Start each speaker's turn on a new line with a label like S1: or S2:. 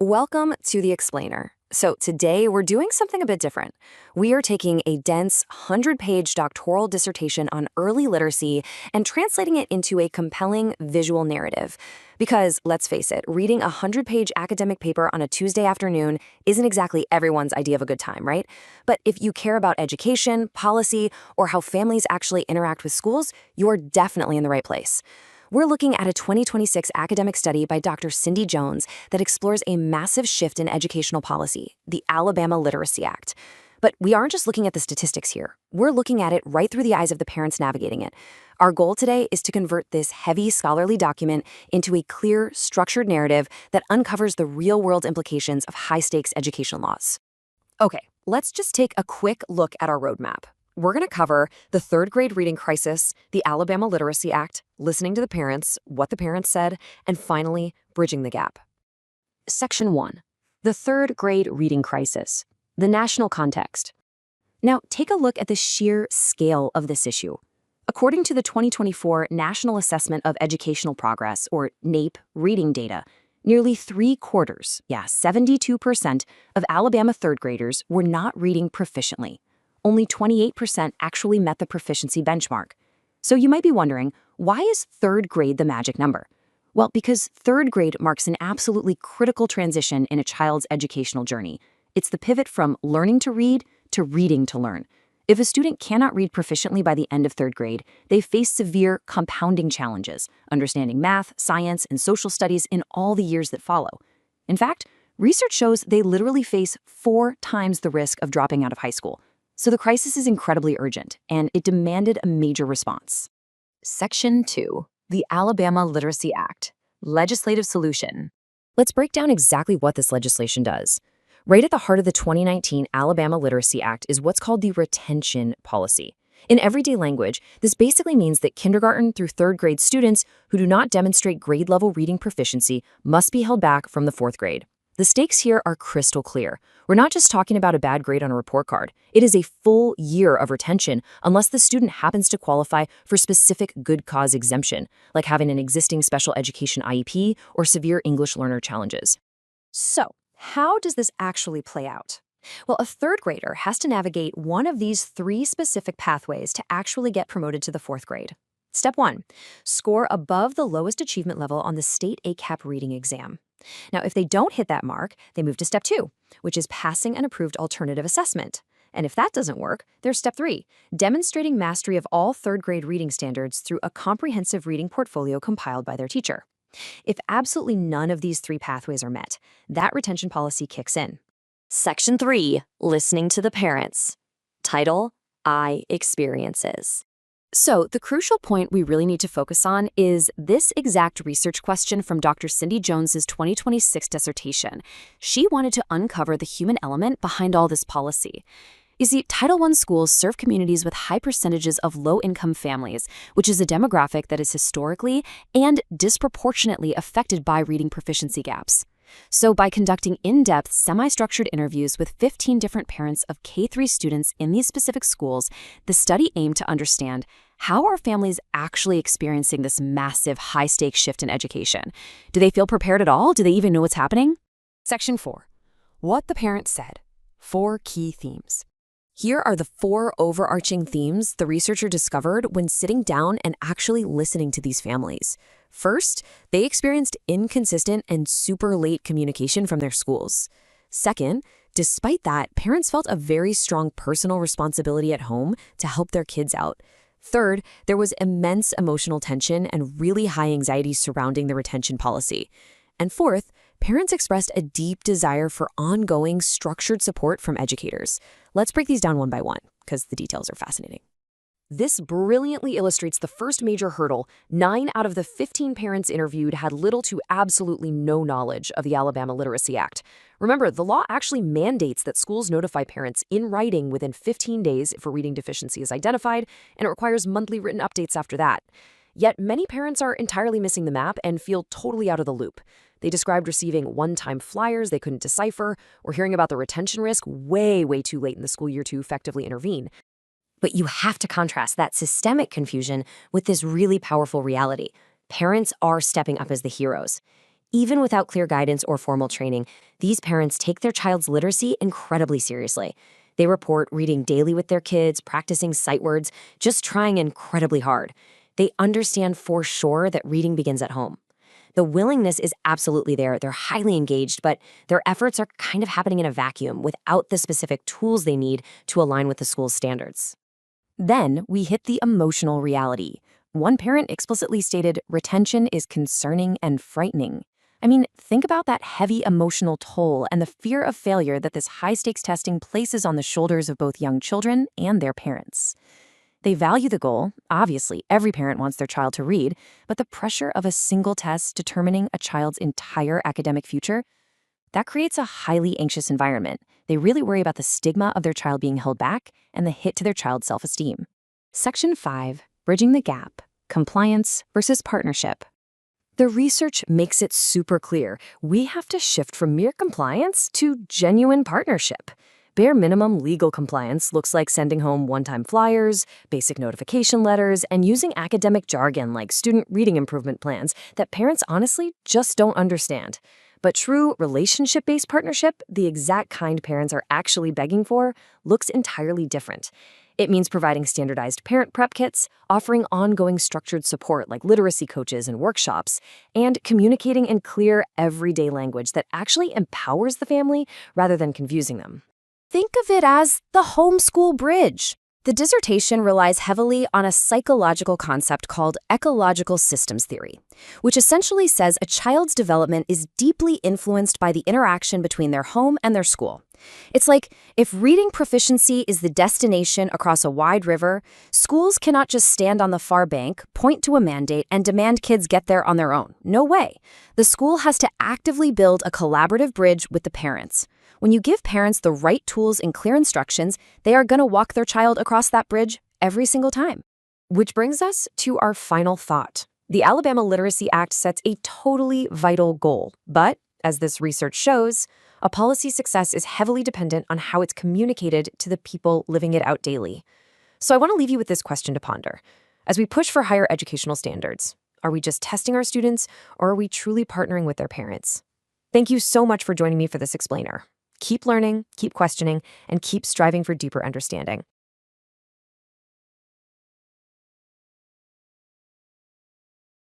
S1: Welcome to The Explainer. So today we're doing something a bit different. We are taking a dense 100-page doctoral dissertation on early literacy and translating it into a compelling visual narrative. Because, let's face it, reading a 100-page academic paper on a Tuesday afternoon isn't exactly everyone's idea of a good time, right? But if you care about education, policy, or how families actually interact with schools, you're definitely in the right place. We're looking at a 2026 academic study by Dr. Cindy Jones that explores a massive shift in educational policy, the Alabama Literacy Act. But we aren't just looking at the statistics here. We're looking at it right through the eyes of the parents navigating it. Our goal today is to convert this heavy scholarly document into a clear, structured narrative that uncovers the real-world implications of high-stakes education laws. Okay, let's just take a quick look at our roadmap. We're going to cover the third grade reading crisis, the Alabama Literacy Act, listening to the parents, what the parents said, and finally, bridging the gap. Section 1. The third grade reading crisis, the national context. Now, take a look at the sheer scale of this issue. According to the 2024 National Assessment of Educational Progress, or NAEP, reading data, nearly 72% of Alabama third graders were not reading proficiently. Only 28% actually met the proficiency benchmark. So you might be wondering, why is third grade the magic number? Well, because third grade marks an absolutely critical transition in a child's educational journey. It's the pivot from learning to read to reading to learn. If a student cannot read proficiently by the end of third grade, they face severe compounding challenges, understanding math, science, and social studies in all the years that follow. In fact, research shows they literally face 4 times the risk of dropping out of high school. So the crisis is incredibly urgent, and it demanded a major response. Section 2. The Alabama Literacy Act. Legislative solution. Let's break down exactly what this legislation does. Right at the heart of the 2019 Alabama Literacy Act is what's called the retention policy. In everyday language, this basically means that kindergarten through third grade students who do not demonstrate grade-level reading proficiency must be held back from the fourth grade. The stakes here are crystal clear. We're not just talking about a bad grade on a report card. It is a full year of retention unless the student happens to qualify for specific good cause exemption, like having an existing special education IEP or severe English learner challenges. So, how does this actually play out? Well, a third grader has to navigate one of these 3 specific pathways to actually get promoted to the fourth grade. Step 1, score above the lowest achievement level on the state ACAP reading exam. Now, if they don't hit that mark, they move to step 2, which is passing an approved alternative assessment. And if that doesn't work, there's step 3, demonstrating mastery of all third grade reading standards through a comprehensive reading portfolio compiled by their teacher. If absolutely none of these 3 pathways are met, that retention policy kicks in. Section 3, listening to the parents. Title, I Experiences. So the crucial point we really need to focus on is this exact research question from Dr. Cindy Jones's 2026 dissertation. She wanted to uncover the human element behind all this policy. You see, Title I schools serve communities with high percentages of low-income families, which is a demographic that is historically and disproportionately affected by reading proficiency gaps. So by conducting in-depth, semi-structured interviews with 15 different parents of K-3 students in these specific schools, the study aimed to understand how are families actually experiencing this massive high-stakes shift in education. Do they feel prepared at all? Do they even know what's happening? Section 4. What the parents said. 4 key themes. Here are the 4 overarching themes the researcher discovered when sitting down and actually listening to these families. First, they experienced inconsistent and super late communication from their schools. Second, despite that, parents felt a very strong personal responsibility at home to help their kids out. Third, there was immense emotional tension and really high anxiety surrounding the retention policy. And fourth, parents expressed a deep desire for ongoing, structured support from educators. Let's break these down one by one, because the details are fascinating. This brilliantly illustrates the first major hurdle. 9 out of the 15 parents interviewed had little to absolutely no knowledge of the Alabama Literacy Act. Remember, the law actually mandates that schools notify parents in writing within 15 days if a reading deficiency is identified, and it requires monthly written updates after that. Yet many parents are entirely missing the map and feel totally out of the loop. They described receiving one-time flyers they couldn't decipher, or hearing about the retention risk way too late in the school year to effectively intervene. But you have to contrast that systemic confusion with this really powerful reality. Parents are stepping up as the heroes. Even without clear guidance or formal training, these parents take their child's literacy incredibly seriously. They report reading daily with their kids, practicing sight words, just trying incredibly hard. They understand for sure that reading begins at home. The willingness is absolutely there. They're highly engaged, but their efforts are kind of happening in a vacuum without the specific tools they need to align with the school's standards. Then we hit the emotional reality. One parent explicitly stated, "Retention is concerning and frightening." I mean, think about that heavy emotional toll and the fear of failure that this high-stakes testing places on the shoulders of both young children and their parents. They value the goal. Obviously, every parent wants their child to read, but the pressure of a single test determining a child's entire academic future, that creates a highly anxious environment. They really worry about the stigma of their child being held back and the hit to their child's self-esteem. Section 5, Bridging the Gap, Compliance versus Partnership. The research makes it super clear. We have to shift from mere compliance to genuine partnership. Bare minimum legal compliance looks like sending home one-time flyers, basic notification letters, and using academic jargon like student reading improvement plans that parents honestly just don't understand. But true relationship-based partnership, the exact kind parents are actually begging for, looks entirely different. It means providing standardized parent prep kits, offering ongoing structured support like literacy coaches and workshops, and communicating in clear, everyday language that actually empowers the family rather than confusing them. Think of it as the homeschool bridge. The dissertation relies heavily on a psychological concept called ecological systems theory, which essentially says a child's development is deeply influenced by the interaction between their home and their school. It's like if reading proficiency is the destination across a wide river, schools cannot just stand on the far bank, point to a mandate, and demand kids get there on their own. No way. The school has to actively build a collaborative bridge with the parents. When you give parents the right tools and clear instructions, they are going to walk their child across that bridge every single time. Which brings us to our final thought. The Alabama Literacy Act sets a totally vital goal, but as this research shows, a policy's success is heavily dependent on how it's communicated to the people living it out daily. So I want to leave you with this question to ponder. As we push for higher educational standards, are we just testing our students, or are we truly partnering with their parents? Thank you so much for joining me for this explainer. Keep learning, keep questioning, and keep striving for deeper understanding.